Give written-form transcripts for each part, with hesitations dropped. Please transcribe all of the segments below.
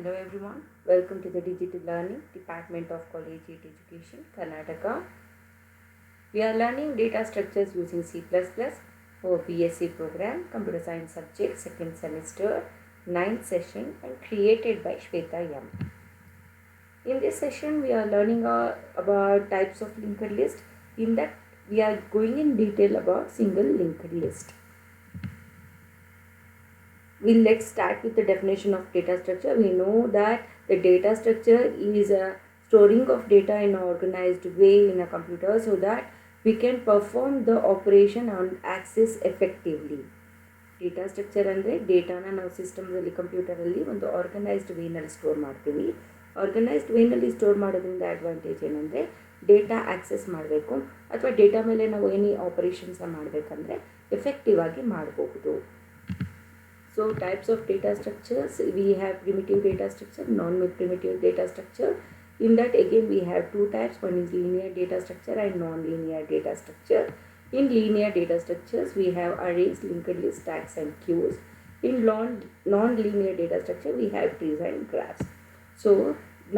Hello everyone, welcome to the Digital Learning Department of Collegiate Education, Karnataka. We are learning data structures using C++ for BSc program, Computer Science subject, second semester, 9th session, and created by Shweta M. In this session, we are learning about types of linked list. In that, we are going in detail about single linked list. Let's start with the definition of data structure. We know that the data structure is a storing of data in an organized way in a computer so that we can perform the operation and access effectively. Data structure ಅಂದರೆ ಡೇಟಾನ ನಾವು ಸಿಸ್ಟಮ್ದಲ್ಲಿ ಕಂಪ್ಯೂಟರಲ್ಲಿ ಒಂದು organised ವೇನಲ್ಲಿ store ಮಾಡ್ತೀವಿ. Organised ವೇನಲ್ಲಿ store ಮಾಡೋದ್ರಿಂದ advantage ಏನಂದರೆ data access ಮಾಡಬೇಕು ಅಥವಾ data ಮೇಲೆ ನಾವು ಏನೇ ಆಪರೇಷನ್ಸ್ನ ಮಾಡಬೇಕಂದ್ರೆ ಎಫೆಕ್ಟಿವ್ ಆಗಿ ಮಾಡಬಹುದು. So types of data structures, we have primitive data structure, non-primitive data structure. In that again we have two types, one is linear data structure and non-linear data structure. In linear data structures we have arrays, linked lists, stacks and queues. In non-linear data structure we have trees and graphs. So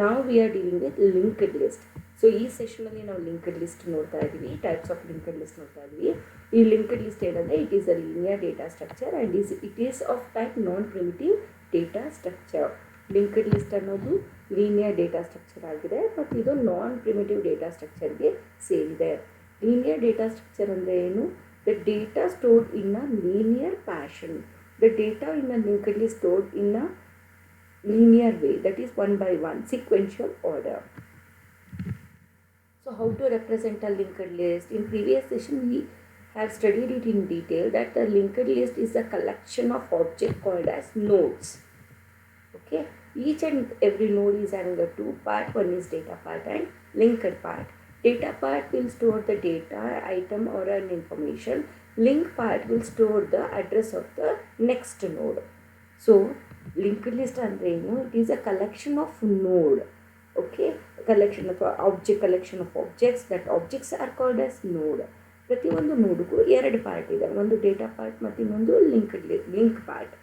now we are dealing with linked list. So ಈ ಸೆಷನಲ್ಲಿ ನಾವು linked list ನೋಡ್ತಾ ಇದ್ದೀವಿ, types of linked list ನೋಡ್ತಾ ಇದ್ದೀವಿ. ಈ linked list ಏನಂದರೆ it is a linear data structure and it is of type non primitive data structure. Linked list ಅನ್ನೋದು linear data structure ಆಗಿದೆ ಮತ್ತು ಇದು ನಾನ್ ಪ್ರಿಮಿಟಿವ್ ಡೇಟಾ ಸ್ಟ್ರಕ್ಚರ್ಗೆ ಸೇರಿದೆ. ಲೀನಿಯರ್ ಡೇಟಾ ಸ್ಟ್ರಕ್ಚರ್ ಅಂದರೆ ಏನು? The data stored in a linear fashion. The data in a linked list stored in a linear way, that is one by one sequential order. So how to represent a linked list? In previous session we have studied it in detail that the linked list is a collection of objects called as nodes. Okay, each and every node is having a two part. One is data part and linked part. Data part will store the data, item or an information. Link part will store the address of the next node. So linked list ಅಂದರೆ ಏನು? It is a collection of ನೋಡ್. Okay, collection ಅಥವಾ collection of objects. That objects are called as ನೋಡ್. ಪ್ರತಿಯೊಂದು ನೋಡ್ಗೂ ಎರಡು part ಇದೆ, ಒಂದು data part ಮತ್ತು ಇನ್ನೊಂದು ಲಿಂಕ್ ಪಾರ್ಟ್.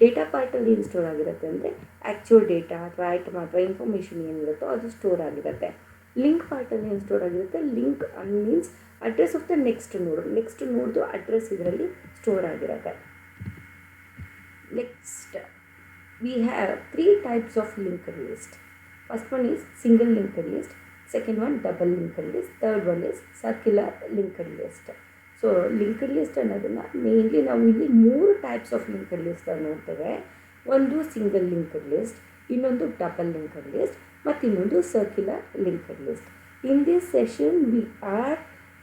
ಡೇಟಾ ಪಾರ್ಟಲ್ಲಿ ಏನು ಸ್ಟೋರ್ ಆಗಿರುತ್ತೆ ಅಂದರೆ ಆ್ಯಕ್ಚುಯಲ್ ಡೇಟಾ ಅಥವಾ ಐಟಮ್ ಅಥವಾ ಇನ್ಫಾರ್ಮೇಷನ್ ಏನಿರುತ್ತೋ ಅದು ಸ್ಟೋರ್ ಆಗಿರುತ್ತೆ. ಲಿಂಕ್ ಪಾರ್ಟಲ್ಲಿ ಏನು ಸ್ಟೋರ್ ಆಗಿರುತ್ತೆ? Link means address of the next ನೋಡ್ದು ಅಡ್ರೆಸ್ ಇದರಲ್ಲಿ ಸ್ಟೋರ್ ಆಗಿರುತ್ತೆ. Next, we have three types of linked list. First one is single linked list, second one double linked list, third one is circular linked list. So linked list ಅನ್ನೋದನ್ನು mainly ನಾವು ಇಲ್ಲಿ ಮೂರು types of linked list ನೋಡ್ತೇವೆ. ಒಂದು single linked list, ಇನ್ನೊಂದು double linked list ಮತ್ತು ಇನ್ನೊಂದು circular linked list. In this session we are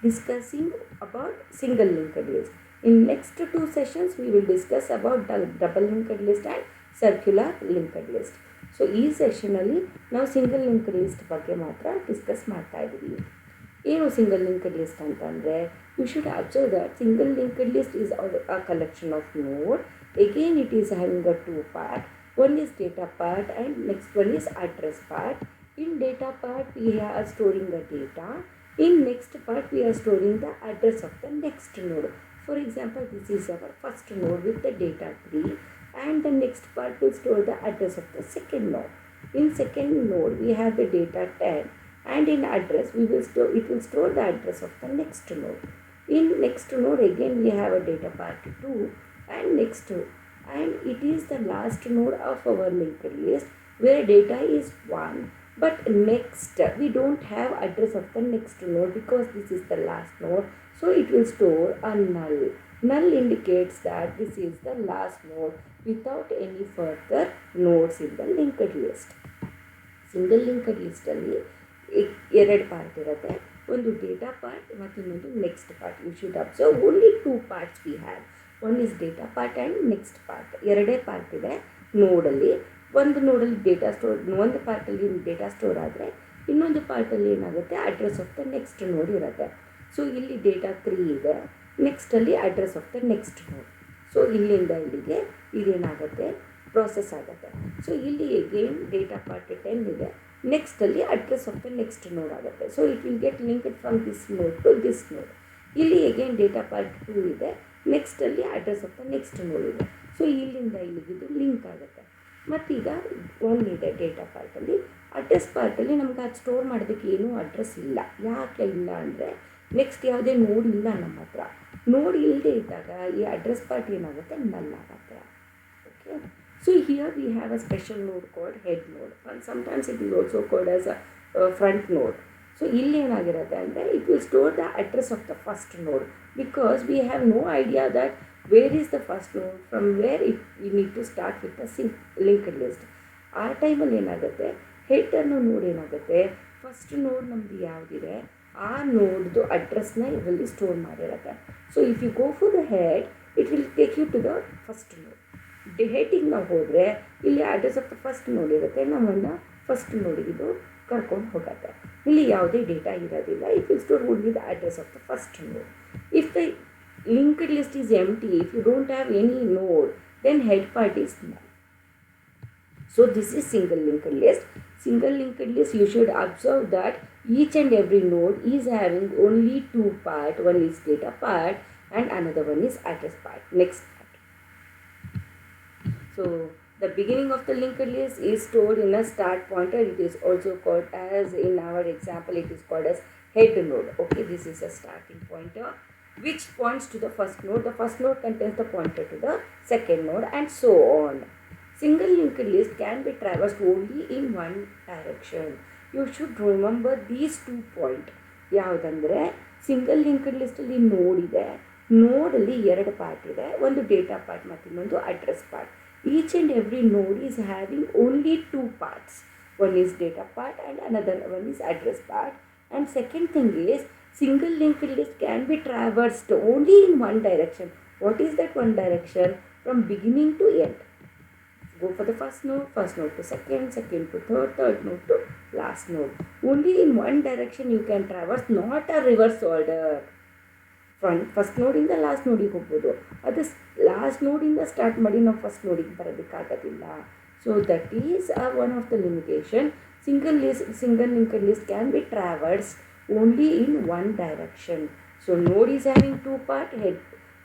discussing about single linked list. In next two sessions we will discuss about double linked list and circular linked list. So ಈ ಸೆಷನಲ್ಲಿ ನಾವು single linked list ಬಗ್ಗೆ ಮಾತ್ರ discuss ಮಾಡ್ತಾ ಇದ್ದೀವಿ. ಏನು single linked list ಅಂತಂದರೆ, you should observe that single linked list is a collection of node. Again it is having a two part. One is data part and next one is address part. In data part we are storing the data. In next part we are storing the address of the next node. For example, this is our first node with the data 3 and the next part will store the address of the second node. In second node we have the data 10 and in address it will store the address of the next node. In next node again we have a data part 2 and next node, and it is the last node of our linked list where data is 1. But next we don't have address of the next node because this is the last node, so it will store a null. Null indicates that this is the last node without any further nodes in the linked list. Single linked list ಅಲ್ಲಿ ಎರಡು part ಇರುತ್ತೆ, ಒಂದು data part ಮತ್ತು ಇನ್ನೊಂದು next part. You should observe only two parts we have. One is data part and next part. ಎರಡೇ part ಇದೆ ನೋಡಲ್ಲಿ. ಒಂದು ನೋಡಲ್ಲಿ ಡೇಟಾ ಸ್ಟೋರ್, ಒಂದು ಪಾರ್ಟಲ್ಲಿ ಡೇಟಾ ಸ್ಟೋರ್ ಆದರೆ ಇನ್ನೊಂದು ಪಾರ್ಟಲ್ಲಿ ಏನಾಗುತ್ತೆ, ಅಡ್ರೆಸ್ ಆಫ್ ದ ನೆಕ್ಸ್ಟ್ ನೋಡ್ ಇರುತ್ತೆ. ಸೊ ಇಲ್ಲಿ ಡೇಟಾ 3 ಇದೆ, ನೆಕ್ಸ್ಟಲ್ಲಿ ಅಡ್ರೆಸ್ ಆಫ್ ದ ನೆಕ್ಸ್ಟ್ ನೋಡ್. ಸೊ ಇಲ್ಲಿಂದ ಇಲ್ಲಿಗೆ ಇದೇನಾಗುತ್ತೆ, ಪ್ರೋಸೆಸ್ ಆಗುತ್ತೆ. ಸೊ ಇಲ್ಲಿ ಅಗೇನ್ ಡೇಟಾ ಪಾರ್ಟ್ 10 ಇದೆ, ನೆಕ್ಸ್ಟಲ್ಲಿ ಅಡ್ರೆಸ್ ಆಫ್ ದ ನೆಕ್ಸ್ಟ್ ನೋಡ್ ಆಗುತ್ತೆ. So it will get linked from this ನೋಡ್ ಟು ದಿಸ್ ನೋಡ್. ಇಲ್ಲಿ ಅಗೇನ್ ಡೇಟಾ ಪಾರ್ಟ್ 2 ಇದೆ, ನೆಕ್ಸ್ಟಲ್ಲಿ ಅಡ್ರೆಸ್ ಆಫ್ ದ ನೆಕ್ಸ್ಟ್ ನೋಡ್ ಇದೆ. ಸೊ ಇಲ್ಲಿಂದ ಇಲ್ಲಿಗಿದು ಲಿಂಕ್ ಆಗುತ್ತೆ. ಮತ್ತೀಗ ಒಂದಿದೆ ಡೇಟಾ ಪಾರ್ಟಲ್ಲಿ. ಅಡ್ರೆಸ್ ಪಾರ್ಟಲ್ಲಿ ನಮ್ಗೆ ಅದು ಸ್ಟೋರ್ ಮಾಡೋದಕ್ಕೆ ಏನೂ ಅಡ್ರೆಸ್ ಇಲ್ಲ. ಯಾಕೆ ಇಲ್ಲ ಅಂದರೆ ನೆಕ್ಸ್ಟ್ ಯಾವುದೇ ನೋಡ್ ಇಲ್ಲ ನಮ್ಮ ಹತ್ರ. ನೋಡ್ ಇಲ್ಲದೆ ಇದ್ದಾಗ ಈ ಅಡ್ರೆಸ್ ಪಾರ್ಟ್ ಏನಾಗುತ್ತೆ, ನಲ್ ಆಗುತ್ತೆ. Okay, so here we have a special node called head node, and sometimes it is also called as a front node. So ಇಲ್ಲಿ ಏನಾಗಿರುತ್ತೆ ಅಂದರೆ it will store the address of the first node, because we have no idea that where is the first node, from where we need to start with the linked list. ಆ ಟೈಮಲ್ಲಿ ಏನಾಗುತ್ತೆ, head ಅನ್ನೋ ನೋಡ್ ಏನಾಗುತ್ತೆ, first ನೋಡ್ ನಮ್ಮದು ಯಾವುದಿದೆ ಆ ನೋಡ್ದು ಅಡ್ರೆಸ್ನ ಇದರಲ್ಲಿ ಸ್ಟೋರ್ ಮಾಡಿರುತ್ತೆ. So if you go for the head, it will take you to the first node. ಹೆಡ್ಡಿಗೆ ನಾವು ಹೋದರೆ ಇಲ್ಲಿ ಅಡ್ರೆಸ್ ಆಫ್ ದ ಫಸ್ಟ್ ನೋಡ್ ಇರುತ್ತೆ, ನಮ್ಮನ್ನು ಫಸ್ಟ್ ನೋಡಿಗೆ ಇದು ಕರ್ಕೊಂಡು ಹೋಗುತ್ತೆ. ಇಲ್ಲಿ ಯಾವುದೇ ಡೇಟಾ ಇರೋದಿಲ್ಲ. It will store only the address of the first node. If the linked list is empty, if you don't have any node, then head part is null. So this is single linked list. Single linked list, you should observe that each and every node is having only two part. One is data part and another one is address part. Next part. So the beginning of the linked list is stored in a start pointer. It is also called as, in our example, it is called as head node. Okay, this is a starting pointer which points to the first node. The first node contains the pointer to the second node, and so on. Single linked list can be traversed only in one direction. You should remember these 2 points. ಯಾವುದಂದರೆ single linked ಲಿಸ್ಟಲ್ಲಿ node ಇದೆ, ನೋಡಲ್ಲಿ 2 part ಇದೆ, ಒಂದು data part ಮತ್ತು ಇನ್ನೊಂದು address part. Each and every node is having only 2 parts. One is data part and another one is address part. And second thing is, single linked list can be traversed only in one direction. What is that one direction? From beginning to end. Go for the first node to second, second to third node to last node. Only in one direction you can traverse, not a reverse order. First ನೋಡಿಂದ last ನೋಡಿಗೆ ಹೋಗ್ಬೋದು, ಅದು last ನೋಡಿಂದ start ಮಾಡಿ ನಾವು first ನೋಡಿಗೆ ಬರೋದಕ್ಕಾಗೋದಿಲ್ಲ. So that is one of the limitation. Single linked list can be traversed only in one direction. So node is having 2 parts, head,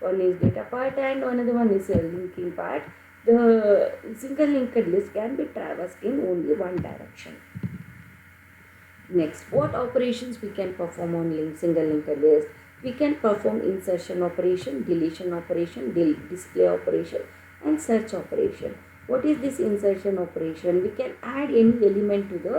one is data part and another one is a linking part. The single linked list can be traversed in only one direction. Next, what operations we can perform on single linked list? We can perform insertion operation, deletion operation, display operation and search operation. What is this insertion operation? We can add any element to the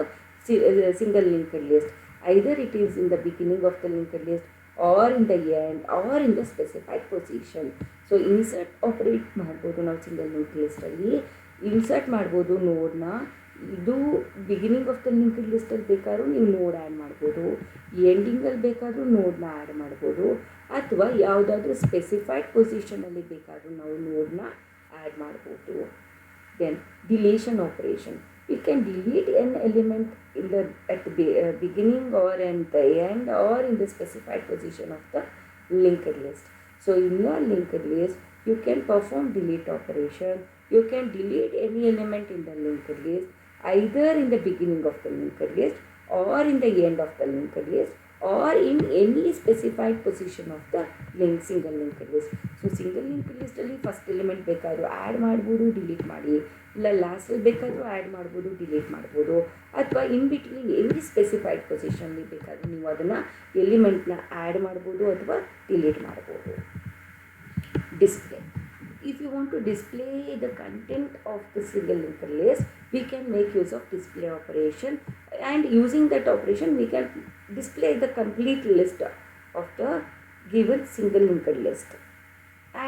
single linked list. Either it is in the beginning of the linked list or in the end or in the specified position. So insert operate ಮಾಡ್ಬೋದು ನಾವು single linked ಲಿಸ್ಟಲ್ಲಿ. Insert ಮಾಡ್ಬೋದು ನೋಡ್ನ. ಇದು beginning of the linked ಲಿಸ್ಟಲ್ಲಿ ಬೇಕಾದ್ರೂ ನೀವು ನೋಡ್ add ಮಾಡ್ಬೋದು, ಎಂಡಿಂಗಲ್ಲಿ ಬೇಕಾದರೂ ನೋಡ್ನ ಆ್ಯಡ್ ಮಾಡ್ಬೋದು, ಅಥವಾ ಯಾವುದಾದ್ರೂ ಸ್ಪೆಸಿಫೈಡ್ ಪೊಸಿಷನಲ್ಲಿ ಬೇಕಾದರೂ ನಾವು ನೋಡ್ನ ಆ್ಯಡ್ ಮಾಡ್ಬೋದು. Then deletion operation. We can delete an element at the beginning or at the end or in the specified position of the linked list. So in your linked list, you can perform delete operation. You can delete any element in the linked list, either in the beginning of the linked list or in the end of the linked list or in any specified position of the single linked list. So single linked listಲ್ಲಿ first element ಬೇಕಾದರೂ add ಮಾಡ್ಬೋದು, delete ಮಾಡಿ, ಇಲ್ಲ ಲಾಸ್ಟಲ್ಲಿ ಬೇಕಾದರೂ add ಮಾಡ್ಬೋದು, delete ಮಾಡ್ಬೋದು, ಅಥವಾ ಇನ್ ಬಿಟ್ವೀನ್ ಎಲ್ಲಿ ಸ್ಪೆಸಿಫೈಡ್ ಪೊಸಿಷನ್ಲಿ ಬೇಕಾದರೂ ನೀವು ಅದನ್ನು ಎಲಿಮೆಂಟ್ನ ಆ್ಯಡ್ ಮಾಡ್ಬೋದು ಅಥವಾ ಡಿಲೀಟ್ ಮಾಡ್ಬೋದು. Display. If you want to display the content of the single linked list, we can make use of display operation, and using that operation we can display the complete list of the given single linked list.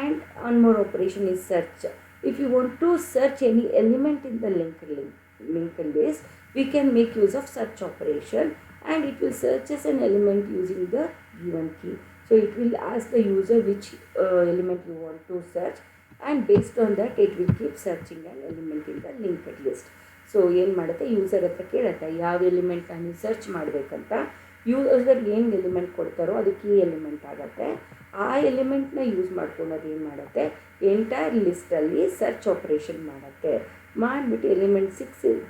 And one more operation is search. If you want to search any element in the linked list, we can make use of search operation, and it will search as an element using the given key. So it will ask the user which element you want to search, and based on that it will keep searching an element in the linked list. So ಏನು ಮಾಡುತ್ತೆ, user ಹತ್ರ ಕೇಳುತ್ತೆ ಯಾವ ಎಲಿಮೆಂಟ್ನ ನೀವು search ಮಾಡಬೇಕಂತ. User ಏನು element ಕೊಡ್ತಾರೋ ಅದು ಕೀ ಎಲಿಮೆಂಟ್ ಆಗುತ್ತೆ. ಆ ಎಲಿಮೆಂಟ್ನ ಯೂಸ್ ಮಾಡ್ಕೊಂಡು ಅದು ಏನು ಮಾಡುತ್ತೆ, ಎಂಟೈರ್ ಲಿಸ್ಟಲ್ಲಿ ಸರ್ಚ್ ಆಪ್ರೇಷನ್ ಮಾಡುತ್ತೆ. ಮಾಡಿಬಿಟ್ಟು ಎಲಿಮೆಂಟ್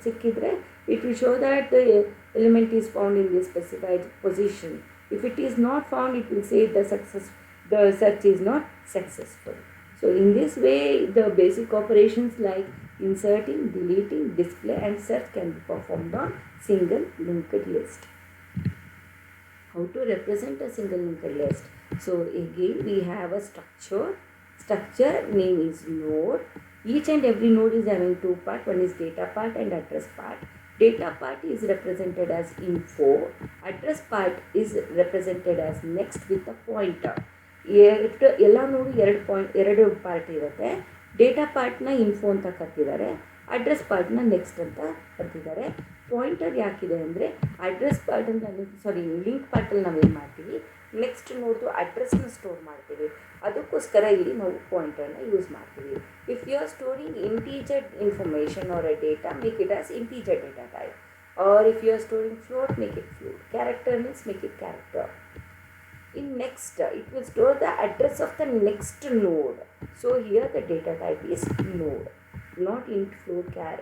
ಸಿಕ್ಕಿದ್ರೆ it will show that the element is found in the specified position. If it is not found, it will say the search is not successful. So in this way, the basic operations like Inserting, deleting, display and search can be performed on single linked list. How to represent a single linked list? So again we have a structure. Structure name is node. Each and every node is having two parts. One is data part and address part. Data part is represented as info. Address part is represented as next with a pointer. ಎಲ್ಲ ನೋಡು ಎರಡು part ಇರುತ್ತೆ. Data ಪಾರ್ಟ್ನ info ಅಂತ ಕರೆದಿದ್ದಾರೆ, address ಪಾರ್ಟ್ನ next ಅಂತ ಕರೆದಿದ್ದಾರೆ. Pointer ಯಾಕಿದೆ ಅಂದರೆ address ಪಾರ್ಟಲ್ಲಿ link ಪಾರ್ಟಲ್ಲಿ ನಾವೇನು ಮಾಡ್ತೀವಿ, ನೆಕ್ಸ್ಟ್ ನೋಡ್ದು ಅಡ್ರೆಸ್ನ ಸ್ಟೋರ್ ಮಾಡ್ತೀವಿ. ಅದಕ್ಕೋಸ್ಕರ ಇಲ್ಲಿ ನಾವು ಪಾಯಿಂಟರ್ನ ಯೂಸ್ ಮಾಡ್ತೀವಿ. If you are storing integer information or a data, make it as integer data type. Or if you are storing float, make it float. Character means make it character. In next, it will store the address of the next node. So here the data type is node, not int float char.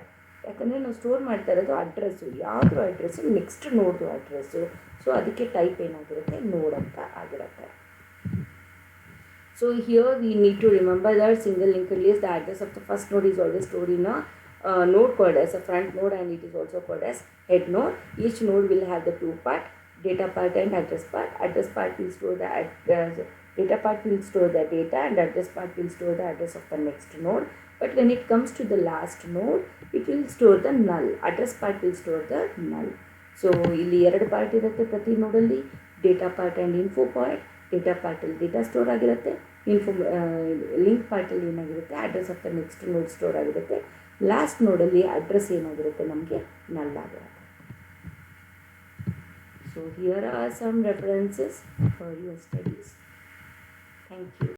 ಯಾಕಂದರೆ ನಾವು store ಮಾಡ್ತಾ ಇರೋದು address, ಯಾವುದು address next ನೋಡ್ದು address. So ಅದಕ್ಕೆ type ಏನಾಗಿರುತ್ತೆ, ನೋಡ್ ಅಂತ ಆಗಿರುತ್ತೆ. So here we need to remember that single linked list, the address of the first node is always stored in a node called as a front node, and it is also called as head node. Each node will have the two part, data part and address part. Address part will store the address, data part will store the data, and address part will store the address of the next node. But when it comes to the last node, it will store the null. Address part will store the null. So ಇಲ್ಲಿ ಎರಡು part ಇರುತ್ತೆ ಪ್ರತಿ ನೋಡಲ್ಲಿ, data part and info part. Data ಪಾರ್ಟಲ್ಲಿ data store ಆಗಿರುತ್ತೆ, link ಪಾರ್ಟಲ್ಲಿ ಏನಾಗಿರುತ್ತೆ, address of the next node store ಆಗಿರುತ್ತೆ. ಲಾಸ್ಟ್ ನೋಡಲ್ಲಿ ಅಡ್ರೆಸ್ ಏನಾಗಿರುತ್ತೆ, ನಮಗೆ ನಲ್ ಆಗಿರುತ್ತೆ. So here are some references for your studies. Thank you.